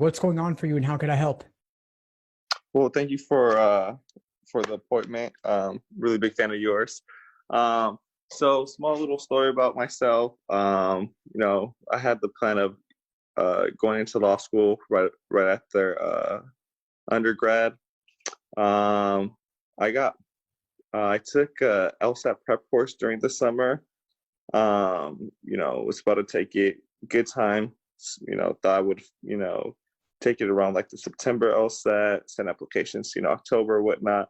What's going on for you and how could I help? Well, thank you for the appointment. Really big fan of yours. So small little story about myself. I had the plan of going into law school right after undergrad. I got I took a LSAT prep course during the summer. Was about to take it. Good time. Thought I would take it around like the September LSAT, send applications, October or whatnot.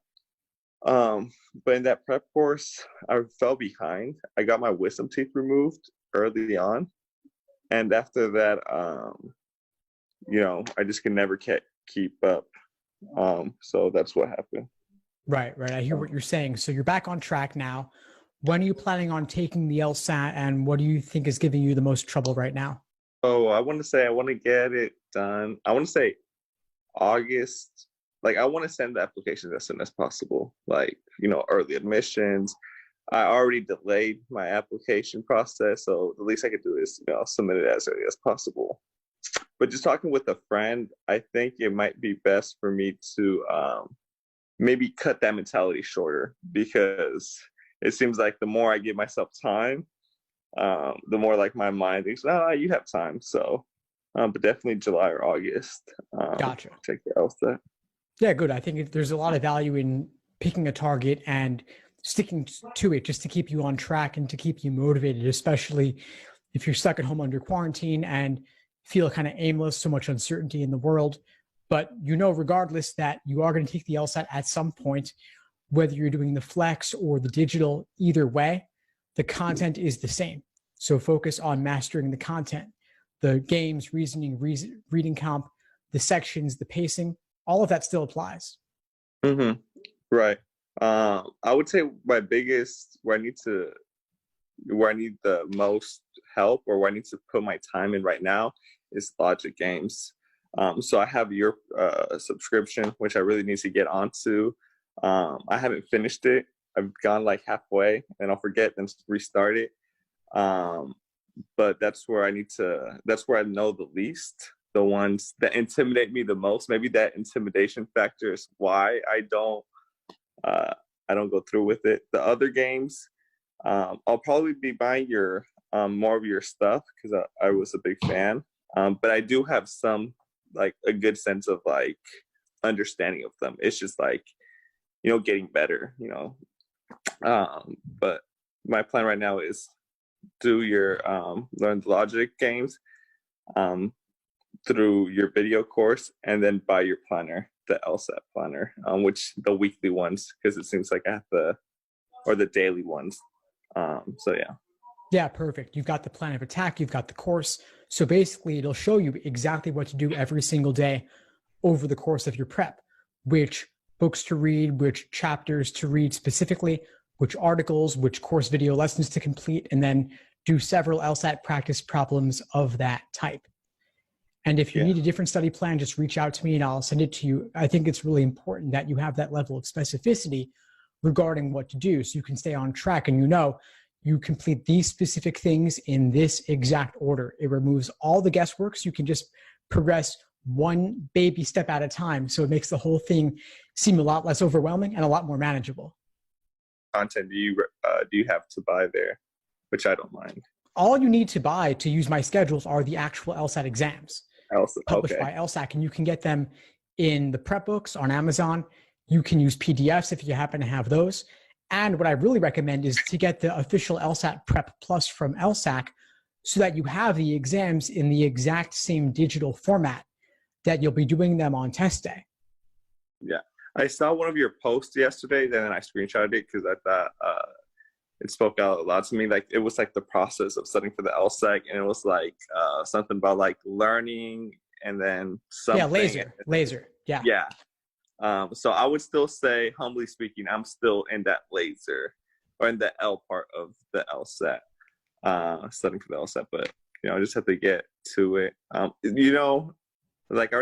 But in that prep course, I fell behind. I got my wisdom teeth removed early on, and after that, I just could never keep up. So that's what happened. Right. I hear what you're saying. So you're back on track now. When are you planning on taking the LSAT, and what do you think is giving you the most trouble right now? Oh, I want to get it done. I want to say August. Like, I want to send the applications as soon as possible. Like, early admissions. I already delayed my application process, so the least I could do is, submit it as early as possible. But just talking with a friend, I think it might be best for me to maybe cut that mentality shorter, because it seems like the more I give myself time, the more like my mind thinks, you have time. So, but definitely July or August. Gotcha. Take the LSAT. Yeah, good. I think there's a lot of value in picking a target and sticking to it just to keep you on track and to keep you motivated, especially if you're stuck at home under quarantine and feel kind of aimless, so much uncertainty in the world. But regardless, that you are going to take the LSAT at some point, whether you're doing the flex or the digital, either way, the content is the same. So focus on mastering the content, the games, reasoning, reading comp, the sections, the pacing, all of that still applies. Mm-hmm. Right. I would say my biggest, where I need the most help, or where I need to put my time in right now, is logic games. So I have your subscription, which I really need to get onto. I haven't finished it. I've gone like halfway and I'll forget and restart it. But that's where I know the least, the ones that intimidate me the most. Maybe that intimidation factor is why I don't go through with it. The other games, I'll probably be buying your more of your stuff, because I was a big fan. But I do have some, like, a good sense of like understanding of them. It's just like, getting better, but my plan right now is do your learn the logic games through your video course, and then buy your planner, the LSAT planner, which the weekly ones, because it seems like I have or the daily ones. So yeah. Yeah, perfect. You've got the plan of attack, you've got the course. So basically it'll show you exactly what to do every single day over the course of your prep, which books to read, which chapters to read specifically, which articles, which course video lessons to complete, and then do several LSAT practice problems of that type. And if you need a different study plan, just reach out to me and I'll send it to you. I think it's really important that you have that level of specificity regarding what to do, so you can stay on track and you complete these specific things in this exact order. It removes all the guesswork, so you can just progress one baby step at a time. So it makes the whole thing seem a lot less overwhelming and a lot more manageable. Content do you have to buy there, which I don't mind? All you need to buy to use my schedules are the actual LSAT exams published by LSAC, and you can get them in the prep books on Amazon. You can use PDFs if you happen to have those. And what I really recommend is to get the official LSAT Prep Plus from LSAC, so that you have the exams in the exact same digital format that you'll be doing them on test day. Yeah. I saw one of your posts yesterday, then I screenshotted it because I thought it spoke out a lot to me. Like, it was like the process of studying for the LSAC, and it was like something about like learning, and then something. Yeah, laser. Yeah. Yeah. So I would still say, humbly speaking, I'm still in that laser, or in the L part of the LSAT, studying for the LSAT, but I just have to get to it. Like,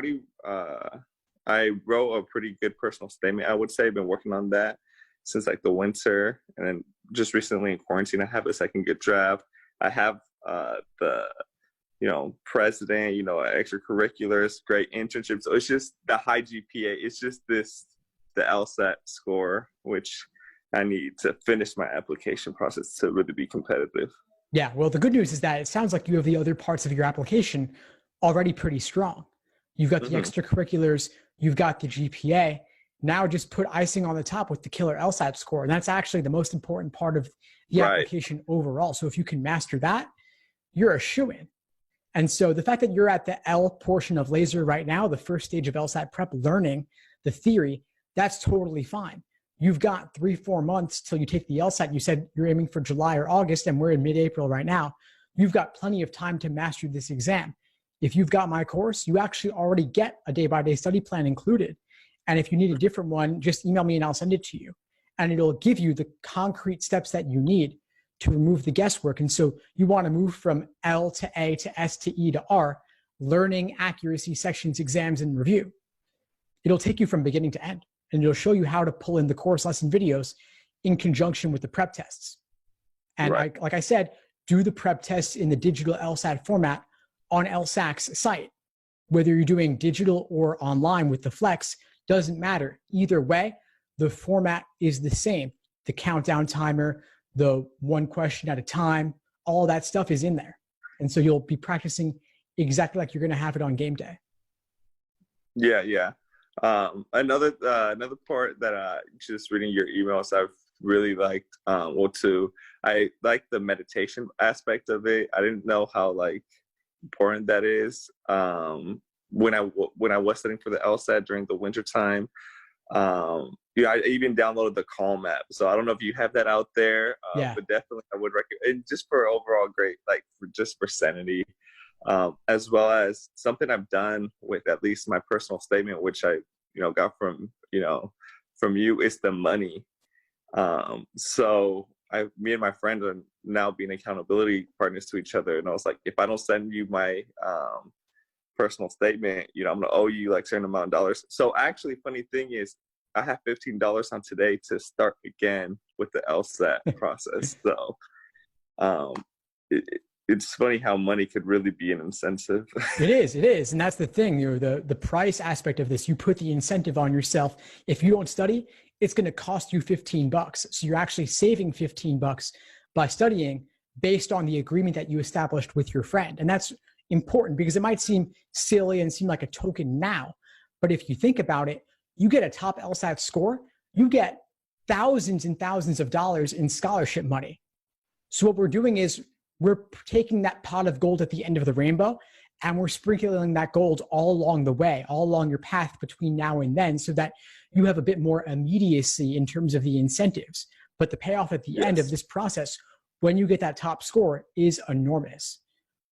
I wrote a pretty good personal statement, I would say. I've been working on that since like the winter, and then just recently in quarantine, I have a second good draft. I have the president, extracurriculars, great internships. So it's just the high GPA. It's just the LSAT score, which I need to finish my application process to really be competitive. Yeah. Well, the good news is that it sounds like you have the other parts of your application already pretty strong. You've got the extracurriculars, you've got the GPA. Now just put icing on the top with the killer LSAT score. And that's actually the most important part of the application overall. So if you can master that, you're a shoo-in. And so the fact that you're at the L portion of laser right now, the first stage of LSAT prep, learning the theory, that's totally fine. You've got 3-4 months till you take the LSAT. You said you're aiming for July or August, and we're in mid-April right now. You've got plenty of time to master this exam. If you've got my course, you actually already get a day-by-day study plan included. And if you need a different one, just email me and I'll send it to you. And it'll give you the concrete steps that you need to remove the guesswork. And so you want to move from L to A to S to E to R, learning, accuracy, sections, exams, and review. It'll take you from beginning to end. And it'll show you how to pull in the course lesson videos in conjunction with the prep tests. And like I said, do the prep tests in the digital LSAT format on LSAC's site. Whether you're doing digital or online with the Flex, doesn't matter. Either way, the format is the same. The countdown timer, the one question at a time, all that stuff is in there. And so you'll be practicing exactly like you're going to have it on game day. Yeah. Another part that just reading your emails, I've really liked. I like the meditation aspect of it. I didn't know how important that is. When I was studying for the LSAT during the winter time, I even downloaded the Calm app. So I don't know if you have that out there, but definitely I would recommend, just for overall great, for sanity, as well as something I've done with at least my personal statement, which I got from you, is the money. So me and my friend are now being accountability partners to each other, and I was like, if I don't send you my personal statement, I'm gonna owe you a certain amount of dollars. So actually, funny thing is, I have $15 on today to start again with the LSAT process. So it's funny how money could really be an incentive. It is. And that's the thing, the price aspect of this, you put the incentive on yourself. If you don't study, it's going to cost you $15. So you're actually saving $15 by studying based on the agreement that you established with your friend. And that's important because it might seem silly and seem like a token now, but if you think about it, you get a top LSAT score, you get thousands and thousands of dollars in scholarship money. So what we're doing is we're taking that pot of gold at the end of the rainbow and we're sprinkling that gold all along the way, all along your path between now and then, so that you have a bit more immediacy in terms of the incentives. But the payoff at the end of this process, when you get that top score, is enormous.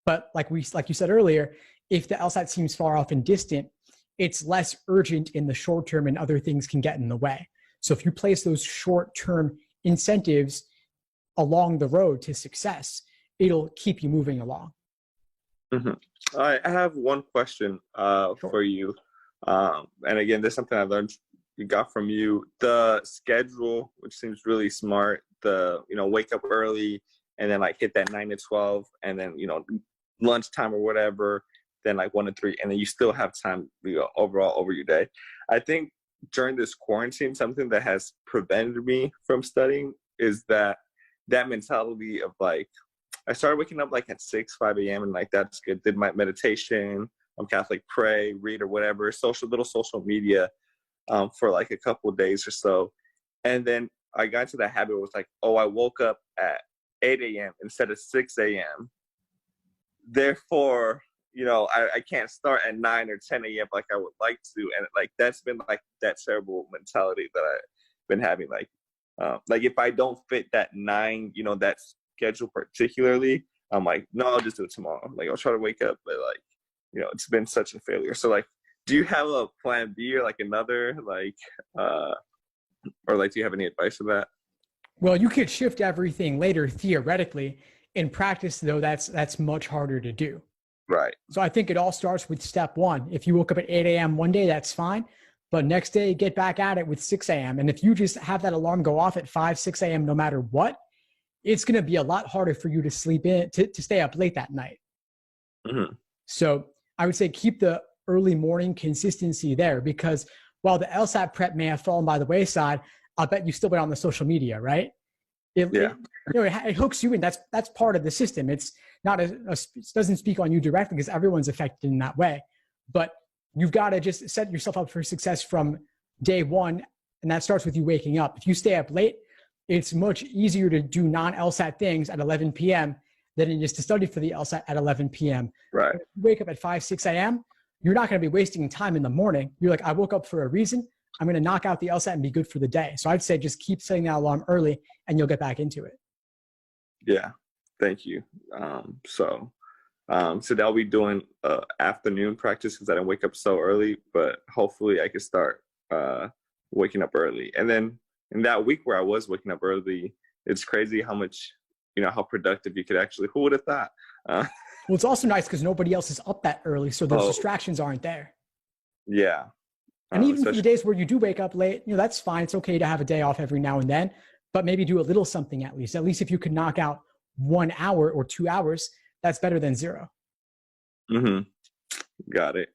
But like you said earlier, if the LSAT seems far off and distant, it's less urgent in the short term and other things can get in the way. So if you place those short-term incentives along the road to success, it'll keep you moving along. Mm-hmm. All right, I have one question for you. And again, this is something I learned got from you. The schedule, which seems really smart, wake up early and then hit that 9 to 12 and then, lunchtime or whatever, then 1 to 3, and then you still have time overall over your day. I think during this quarantine, something that has prevented me from studying is that mentality of I started waking up at 5 a.m. and that's good. Did my meditation, I'm Catholic, pray, read or whatever, social media for a couple of days or so. And then I got into the habit with I woke up at 8 a.m. instead of 6 a.m. Therefore, I can't start at 9 or 10 a.m. like I would like to. And that's been that terrible mentality that I've been having. If I don't fit that 9, that schedule particularly, I'm no, I'll just do it tomorrow. I'll try to wake up, but it's been such a failure. So do you have a plan B or another, or do you have any advice for that? Well, you could shift everything later theoretically. In practice, though, that's much harder to do. Right. So I think it all starts with step one. If you woke up at 8 a.m. one day, that's fine. But next day, get back at it with 6 a.m. And if you just have that alarm go off at 5, 6 a.m., no matter what, it's going to be a lot harder for you to sleep in, to stay up late that night. Mm-hmm. So I would say keep the early morning consistency there, because while the LSAT prep may have fallen by the wayside, I'll bet you still went on the social media, right? Yeah. It hooks you in. That's part of the system. It's not it doesn't speak on you directly because everyone's affected in that way. But you've got to just set yourself up for success from day one, and that starts with you waking up. If you stay up late, it's much easier to do non-LSAT things at 11 p.m. than it is to study for the LSAT at 11 p.m. Right. If you wake up at 5, 6 a.m., you're not going to be wasting time in the morning. You're like, I woke up for a reason. I'm going to knock out the LSAT and be good for the day. So I'd say just keep setting that alarm early and you'll get back into it. Yeah. Thank you. So today I'll be doing afternoon practice because I didn't wake up so early, but hopefully I can start waking up early. And then in that week where I was waking up early, it's crazy how much, how productive you could actually, who would have thought? Well, it's also nice because nobody else is up that early. So those distractions aren't there. Yeah. And even for the days where you do wake up late, that's fine. It's okay to have a day off every now and then, but maybe do a little something at least. At least if you could knock out 1 hour or 2 hours, that's better than 0. Mm-hmm. Got it.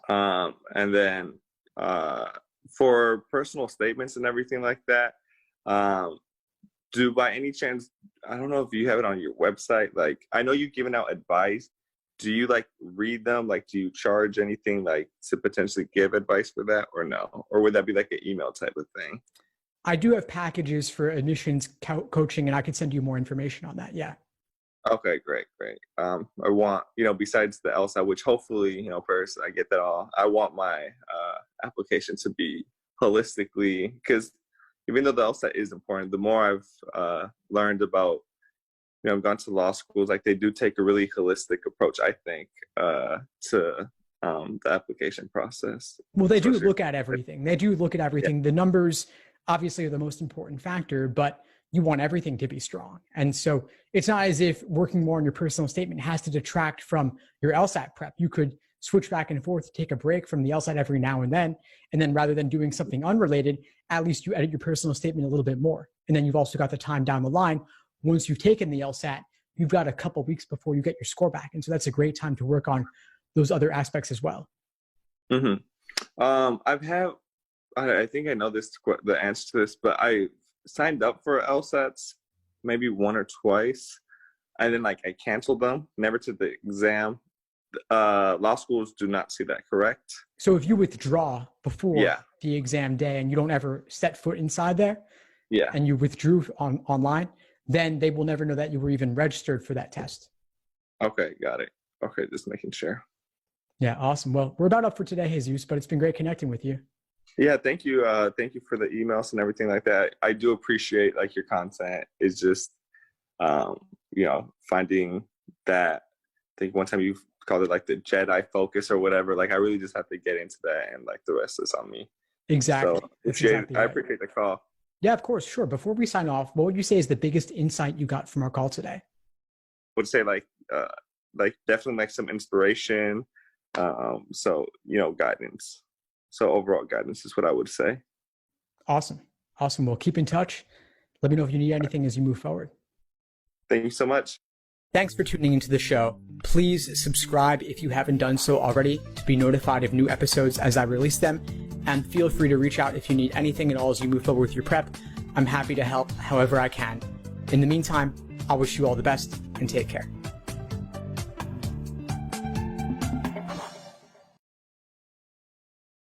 And then for personal statements and everything like that, do by any chance, I don't know if you have it on your website, like I know you've given out advice. Do you read them? Do you charge anything to potentially give advice for that or no? Or would that be an email type of thing? I do have packages for admissions coaching and I can send you more information on that. Yeah. Okay, great. I want, besides the LSAT, which hopefully, first I get that all, I want my application to be holistically, because even though the LSAT is important, the more I've learned about, I've gone to law schools, they do take a really holistic approach, I think, to the application process. Well, they do look at everything. Yeah. The numbers obviously are the most important factor, but you want everything to be strong. And so it's not as if working more on your personal statement has to detract from your LSAT prep. You could switch back and forth, take a break from the LSAT every now and then rather than doing something unrelated, at least you edit your personal statement a little bit more. And then you've also got the time down the line. Once you've taken the LSAT, you've got a couple weeks before you get your score back. And so that's a great time to work on those other aspects as well. Mm-hmm. I think I know the answer to this, but I signed up for LSATs maybe 1 or twice. And then I canceled them, never took the exam. Law schools do not see that, correct? So if you withdraw before the exam day and you don't ever set foot inside there, and you withdrew online, then they will never know that you were even registered for that test. Okay, got it. Okay, just making sure. Yeah, awesome. Well, we're about up for today, Jesus, but it's been great connecting with you. Yeah, thank you. Thank you for the emails and everything like that. I do appreciate your content. It's just, finding that. I think one time you called it the Jedi focus or whatever. I really just have to get into that, and the rest is on me. Exactly. So I appreciate the call. Yeah, of course. Sure. Before we sign off, what would you say is the biggest insight you got from our call today? I would say definitely some inspiration. So, guidance. So overall guidance is what I would say. Awesome. Well, keep in touch. Let me know if you need anything as you move forward. Thank you so much. Thanks for tuning into the show. Please subscribe if you haven't done so already to be notified of new episodes as I release them. And feel free to reach out if you need anything at all as you move forward with your prep. I'm happy to help however I can. In the meantime, I wish you all the best and take care.